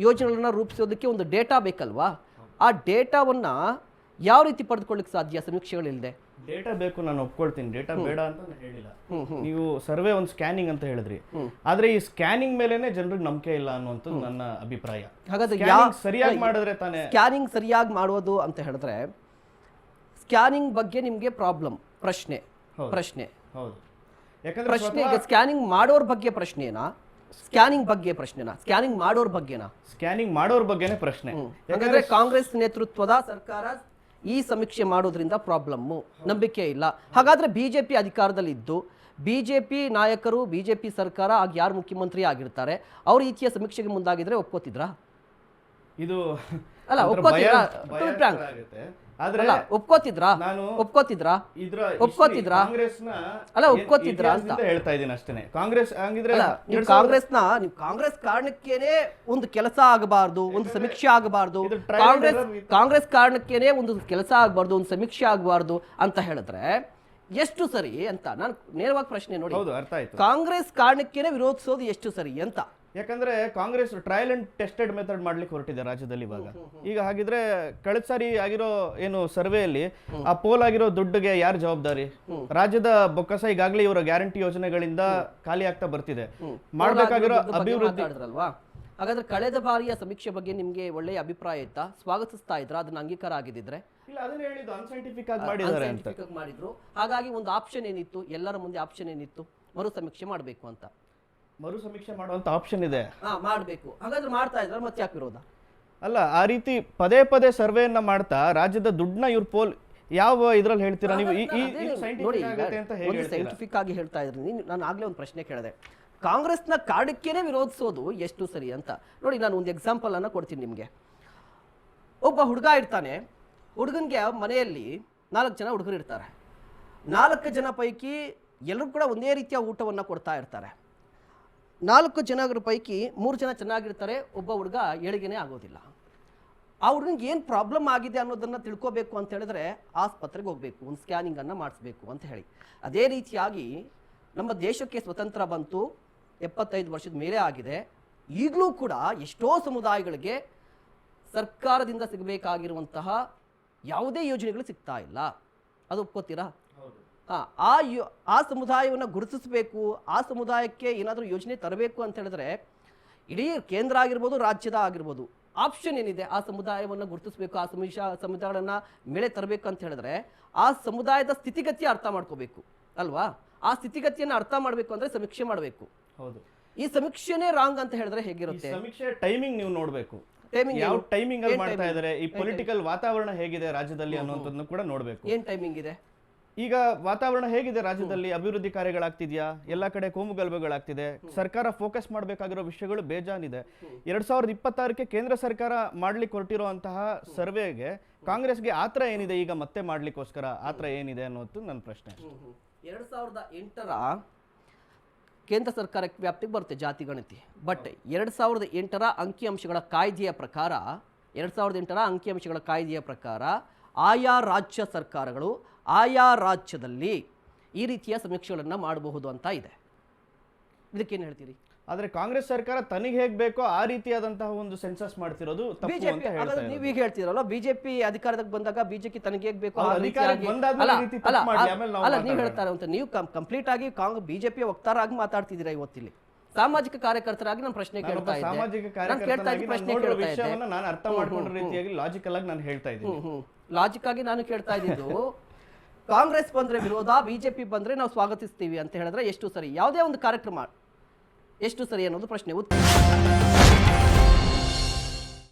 ಯೋಜನೆಗಳನ್ನ ರೂಪಿಸೋದಕ್ಕೆ ಒಂದು ಡೇಟಾ ಬೇಕಲ್ವಾ? ಆ ಡೇಟಾವನ್ನ ಯಾವ ರೀತಿ ಪಡೆದುಕೊಳ್ಳಿಕ್ಕೆ ಸಾಧ್ಯ ಸಮೀಕ್ಷೆಗಳಿಲ್ಲದೆ? ಡೇಟಾ ಬೇಕು, ನಾನು ಒಪ್ಕೊಳ್ತೀನಿ, ಡೇಟಾ ಬೇಡ ಅಂತ ನಾನು ಹೇಳಿಲ್ಲ. ನೀವು ಸರ್ವೆ ಒಂದು ಸ್ಕ್ಯಾನಿಂಗ್ ಅಂತ ಹೇಳಿದ್ರಿ, ಆದ್ರೆ ಈ ಸ್ಕ್ಯಾನಿಂಗ್ ಮೇಲೆನೆ ಜನರಿಗೆ ನಂಬಿಕೆ ಇಲ್ಲ ಅನ್ನುವಂಥದ್ದು ನನ್ನ ಅಭಿಪ್ರಾಯ. ಹಾಗಾದ್ರೆ ಸರಿಯಾಗಿ ಮಾಡಿದ್ರೆ ತಾನೇ ಸ್ಕ್ಯಾನಿಂಗ್ ಸರಿಯಾಗಿ ಮಾಡೋದು ಅಂತ ಹೇಳಿದ್ರೆ, ಸ್ಕ್ಯಾನಿಂಗ್ ಬಗ್ಗೆ ನಿಮ್ಗೆ ಪ್ರಾಬ್ಲಮ್, ಪ್ರಶ್ನೆ ಹೌದು. ಯಾಕಂದ್ರೆ ಪ್ರಶ್ನೆಗೆ ಸ್ಕ್ಯಾನಿಂಗ್ ಮಾಡೋರ್ ಬಗ್ಗೆ ಪ್ರಶ್ನೆನಾ, ಸ್ಕ್ಯಾನಿಂಗ್ ಬಗ್ಗೆ ಪ್ರಶ್ನೆನಾ, ಸ್ಕ್ಯಾನಿಂಗ್ ಮಾಡೋರ್ ಬಗ್ಗೆನಾ? ಸ್ಕ್ಯಾನಿಂಗ್ ಮಾಡೋರ್ ಬಗ್ಗೆನೇ ಪ್ರಶ್ನೆ. ಯಾಕಂದ್ರೆ ಕಾಂಗ್ರೆಸ್ ನೇತೃತ್ವದ ಸರ್ಕಾರ ಈ ಸಮೀಕ್ಷೆ ಮಾಡೋದ್ರಿಂದ ಪ್ರಾಬ್ಲಮ್ಮು, ನಂಬಿಕೆ ಇಲ್ಲ. ಹಾಗಾದ್ರೆ ಬಿಜೆಪಿ ಅಧಿಕಾರದಲ್ಲಿದ್ದು ಬಿಜೆಪಿ ನಾಯಕರು, ಬಿಜೆಪಿ ಸರ್ಕಾರ ಆಗ ಯಾರು ಮುಖ್ಯಮಂತ್ರಿ ಆಗಿರ್ತಾರೆ, ಅವ್ರ ರೀತಿಯ ಸಮೀಕ್ಷೆಗೆ ಮುಂದಾಗಿದ್ರೆ ಒಪ್ಕೋತಿದ್ರಾ? ಇದು ಅಲ್ಲ, ಒಪ್ಕೋತಿದ್ರಾ? ಒಪ್ಕೋತಿದ್ರಾ? ಅಲ್ಲ, ಒಪ್ಕೋತಿದ್ರಾ ಅಂತ ಹೇಳ್ತಾ ಇದ್ದೀನಿ ಅಷ್ಟೇ. ಕಾಂಗ್ರೆಸ್ ಕಾಂಗ್ರೆಸ್ ಕಾರಣಕ್ಕೇನೆ ಒಂದು ಕೆಲಸ ಆಗಬಾರ್ದು, ಒಂದು ಸಮೀಕ್ಷೆ ಆಗಬಾರ್ದು, ಕಾಂಗ್ರೆಸ್ ಕಾರಣಕ್ಕೇನೆ ಒಂದು ಕೆಲಸ ಆಗಬಾರ್ದು, ಒಂದು ಸಮೀಕ್ಷೆ ಆಗಬಾರ್ದು ಅಂತ ಹೇಳಿದ್ರೆ ಎಷ್ಟು ಸರಿ ಅಂತ ನಾನು ನೇರವಾಗಿ ಪ್ರಶ್ನೆ ನೋಡಿ. ಕಾಂಗ್ರೆಸ್ ಕಾರಣಕ್ಕೇನೆ ವಿರೋಧಿಸೋದು ಎಷ್ಟು ಸರಿ ಅಂತ? ಯಾಕಂದ್ರೆ Congress trial and tested method ಮಾಡ್ಲಿಕ್ಕೆ ಹೊರಟಿದೆ ರಾಜ್ಯದಲ್ಲಿ ಇವಾಗ. ಈಗ ಹಾಗಿದ್ರೆ ಕಳೆದ ಸಾರಿ ಆಗಿರೋ ಏನು ಸರ್ವೆಯಲ್ಲಿ ಆ ಪೋಲ್ ಆಗಿರೋ ದುಡ್ಡಿಗೆ ಯಾರು ಜವಾಬ್ದಾರಿ? ರಾಜ್ಯದ ಬೊಕ್ಕಸ ಈಗಾಗಲೇ ಇವರ ಗ್ಯಾರಂಟಿ ಯೋಜನೆಗಳಿಂದ ಖಾಲಿ ಆಗ್ತಾ ಬರ್ತಿದೆ. ಮಾಡ್ಬೇಕಾಗಿರೋ ಅಭಿವೃದ್ಧಿ ಅಲ್ವಾ? ಹಾಗಾದ್ರೆ ಕಳೆದ ಬಾರಿಯ ಸಮೀಕ್ಷೆ ಬಗ್ಗೆ ನಿಮ್ಗೆ ಒಳ್ಳೆಯ ಅಭಿಪ್ರಾಯ ಇತ್ತಾ? ಸ್ವಾಗತಿಸ್ತಾ ಇದ್ರ? ಅದನ್ನ ಅಂಗೀಕಾರ ಆಗಿದ್ರೆ? ಇಲ್ಲ, ಅದನ್ನ ಹೇಳಿದ್ದು ಅನ್ಸೈಂಟಿಫಿಕ್ ಆಗಿ ಮಾಡಿದ್ದಾರೆ ಅಂತ ಮಾಡಿದ್ರು. ಹಾಗಾಗಿ ಒಂದು ಆಪ್ಷನ್ ಏನಿತ್ತು, ಎಲ್ಲರ ಮುಂದೆ ಆಪ್ಷನ್ ಏನಿತ್ತು, ಮರು ಸಮೀಕ್ಷೆ ಮಾಡಬೇಕು ಅಂತ. ಮರು ಸಮೀಕ್ಷೆ ಮಾಡುವಂತ ಆಪ್ಷನ್ ಇದೆ, ಮಾಡಬೇಕು. ಹಾಗಾದ್ರೆ ಮಾಡ್ತಾ ಇದ್ರೆ ಮತ್ತೆ ಯಾಕೆ ವಿರೋಧ? ಅಲ್ಲ, ಆ ರೀತಿ ಪದೇ ಪದೇ ಸರ್ವೆಯನ್ನ ಮಾಡ್ತಾ ರಾಜ್ಯದ ದುಡ್ಡನ್ನ ಇವ್ರ ಪೋಲ್ ಯಾವ ಇದ್ರಲ್ಲಿ ಹೇಳ್ತೀರಾ ನೀವು? ಸೈಂಟಿಫಿಕ್ ಆಗಿ ಹೇಳ್ತಾ ಇದ್ರಿ. ನಾನು ಆಗ್ಲೇ ಒಂದು ಪ್ರಶ್ನೆ ಕೇಳಿದೆ, ಕಾಂಗ್ರೆಸ್ನ ಕಾರಣಕ್ಕೇನೆ ವಿರೋಧಿಸೋದು ಎಷ್ಟು ಸರಿ ಅಂತ. ನೋಡಿ, ನಾನು ಒಂದು ಎಕ್ಸಾಂಪಲ್ ಅನ್ನ ಕೊಡ್ತೀನಿ ನಿಮ್ಗೆ. ಒಬ್ಬ ಹುಡುಗ ಇರ್ತಾನೆ, ಹುಡುಗನ್ಗೆ ಮನೆಯಲ್ಲಿ 4 ಜನ ಹುಡುಗರು ಇರ್ತಾರೆ. 4 ಜನ ಪೈಕಿ ಎಲ್ಲರೂ ಕೂಡ ಒಂದೇ ರೀತಿಯ ಊಟವನ್ನ ಕೊಡ್ತಾ ಇರ್ತಾರೆ. 4 ಜನರ ಪೈಕಿ 3 ಜನ ಚೆನ್ನಾಗಿರ್ತಾರೆ, ಒಬ್ಬ ಹುಡುಗ ಏಳಿಗೆನೇ ಆಗೋದಿಲ್ಲ. ಆ ಹುಡುಗನಿಗೆ ಏನು ಪ್ರಾಬ್ಲಮ್ ಆಗಿದೆ ಅನ್ನೋದನ್ನ ತಿಳ್ಕೋಬೇಕು ಅಂತ ಹೇಳಿದ್ರೆ ಆಸ್ಪತ್ರೆಗೆ ಹೋಗ್ಬೇಕು, ಒಂದು ಸ್ಕ್ಯಾನಿಂಗ್ ಅನ್ನ ಮಾಡಿಸ್ಬೇಕು ಅಂತ ಹೇಳಿ. ಅದೇ ರೀತಿಯಾಗಿ ನಮ್ಮ ದೇಶಕ್ಕೆ ಸ್ವತಂತ್ರ ಬಂತು, 75 ವರ್ಷದ ಮೇಲೆ ಆಗಿದೆ. ಈಗಲೂ ಕೂಡ ಎಷ್ಟೋ ಸಮುದಾಯಗಳಿಗೆ ಸರ್ಕಾರದಿಂದ ಸಿಗಬೇಕಾಗಿರುವಂತಹ ಯಾವುದೇ ಯೋಜನೆಗಳು ಸಿಗ್ತಾ ಇಲ್ಲ. ಅದು ಒಪ್ಕೋತೀರಾ? ಆ ಸಮುದಾಯವನ್ನು ಗುರುತಿಸಬೇಕು, ಆ ಸಮುದಾಯಕ್ಕೆ ಏನಾದರೂ ಯೋಜನೆ ತರಬೇಕು ಅಂತ ಹೇಳಿದ್ರೆ ಇಡೀ ಕೇಂದ್ರ ಆಗಿರ್ಬೋದು, ರಾಜ್ಯದ ಆಗಿರ್ಬೋದು, ಆಪ್ಷನ್ ಏನಿದೆ? ಆ ಸಮುದಾಯವನ್ನು ಗುರುತಿಸಬೇಕು, ಆ ಸಮುದಾಯಗಳನ್ನ ಮೇಲೆ ತರಬೇಕು ಅಂತ ಹೇಳಿದ್ರೆ ಆ ಸಮುದಾಯದ ಸ್ಥಿತಿಗತಿ ಅರ್ಥ ಮಾಡ್ಕೋಬೇಕು ಅಲ್ವಾ? ಆ ಸ್ಥಿತಿಗತಿಯನ್ನು ಅರ್ಥ ಮಾಡಬೇಕು ಅಂದ್ರೆ ಸಮೀಕ್ಷೆ ಮಾಡಬೇಕು. ಹೌದು. ಈ ಸಮೀಕ್ಷೆನೇ ರಾಂಗ್ ಅಂತ ಹೇಳಿದ್ರೆ ಹೇಗಿರುತ್ತೆ? ಸಮೀಕ್ಷೆ ಟೈಮಿಂಗ್ ನೀವು ನೋಡ್ಬೇಕು, ಯಾವ ಟೈಮಿಂಗ್ ಅಲ್ಲಿ ಮಾಡ್ತಾ ಇದ್ದಾರೆ, ಈ ಪೊಲಿಟಿಕಲ್ ವಾತಾವರಣ ಹೇಗಿದೆ ರಾಜ್ಯದಲ್ಲಿ ಅನ್ನೋದನ್ನು ಕೂಡ ನೋಡ್ಬೇಕು. ಏನ್ ಟೈಮಿಂಗ್ ಇದೆ? ಈಗ ವಾತಾವರಣ ಹೇಗಿದೆ ರಾಜ್ಯದಲ್ಲಿ? ಅಭಿವೃದ್ಧಿ ಕಾರ್ಯಗಳಾಗ್ತಿದ್ಯಾ? ಎಲ್ಲಾ ಕಡೆ ಕೋಮುಗಲಭೆಗಳಾಗ್ತಿದೆ. ಸರ್ಕಾರ ಫೋಕಸ್ ಮಾಡಬೇಕಾಗಿರೋ ವಿಷಯಗಳು ಬೇಜಾನಿದೆ. 2026ಕ್ಕೆ ಕೇಂದ್ರ ಸರ್ಕಾರ ಮಾಡ್ಲಿಕ್ಕೆ ಹೊರಟಿರುವಂತಹ ಸರ್ವೆಗೆ ಕಾಂಗ್ರೆಸ್ಗೆ ಆತರ ಏನಿದೆ ಈಗ ಮತ್ತೆ ಮಾಡ್ಲಿಕ್ಕೋಸ್ಕರ? ಆತರ ಏನಿದೆ ಅನ್ನೋದು ನನ್ನ ಪ್ರಶ್ನೆ. 2008ರ ಕೇಂದ್ರ ಸರ್ಕಾರಕ್ಕೆ ವ್ಯಾಪ್ತಿಗೆ ಬರುತ್ತೆ ಜಾತಿ ಗಣತಿ. ಬಟ್ 2008ರ ಅಂಕಿಅಂಶಗಳ ಕಾಯ್ದೆಯ ಪ್ರಕಾರ, 2008ರ ಅಂಕಿಅಂಶಗಳ ಕಾಯ್ದೆಯ ಪ್ರಕಾರ ಆಯಾ ರಾಜ್ಯ ಸರ್ಕಾರಗಳು ಆಯಾ ರಾಜ್ಯದಲ್ಲಿ ಈ ರೀತಿಯ ಸಮೀಕ್ಷೆಗಳನ್ನು ಮಾಡಬಹುದು ಅಂತ ಇದೆ. ಇದಕ್ಕೇನು ಹೇಳ್ತೀರಿ? ಆದ್ರೆ ಕಾಂಗ್ರೆಸ್ ಸರ್ಕಾರ ತನಿಗೆ ಹೇಗೆ ಬೇಕೋ ಆ ರೀತಿಯಾದಂತಹ ಒಂದು ಸೆನ್ಸಸ್ ಮಾಡ್ತಿರೋದು ತಪ್ಪು ಅಂತ ಹೇಳ್ತಾರೆ. ನೀವು ಈಗ ಹೇಳ್ತೀರಲ್ಲ, ಬಿಜೆಪಿ ಅಧಿಕಾರಕ್ಕೆ ಬಂದಾಗ ಬಿಜೆಪಿ ತನಿಗೆ ಹೇಗೆ ಬೇಕೋ ಅಲ್ಲ, ನೀವು ಹೇಳ್ತಾರೆ ಅಂತ ನೀವು ಕಂಪ್ಲೀಟ್ ಆಗಿ ಬಿಜೆಪಿ ವಕ್ತಾರ ಆಗಿ ಮಾತಾಡ್ತಿದ್ದೀರಾ ಇವತ್ತಿಲ್ಲಿ. ಸಾಮಾಜಿಕ ಕಾರ್ಯಕರ್ತರಾಗಿ ನಾನು ಪ್ರಶ್ನೆ ಕೇಳ್ತಾ ಇದ್ದೆ. ಸಾಮಾಜಿಕ ಕಾರ್ಯಕರ್ತರಾಗಿ ನಾನು ಅರ್ಥ ಮಾಡ್ಕೊಂಡ ರೀತಿಯಾಗಿ ಲಾಜಿಕಲ್ ಆಗಿ ನಾನು ಹೇಳ್ತಾ ಇದ್ದೀನಿ. ಲಾಜಿಕ್ ಆಗಿ ನಾನು ಕೇಳ್ತಾ ಇದ್ದಿದ್ದು, ಕಾಂಗ್ರೆಸ್ ಬಂದ್ರೆ ವಿರೋಧ, ಬಿಜೆಪಿ ಬಂದ್ರೆ ನಾವು ಸ್ವಾಗತಿಸ್ತೀವಿ ಅಂತ ಹೇಳಿದ್ರೆ ಎಷ್ಟು ಸರಿ? ಯಾವುದೇ ಒಂದು ಕಾರ್ಯಕ್ರಮ ಎಷ್ಟು ಸರಿ ಅನ್ನೋದು ಪ್ರಶ್ನೆ.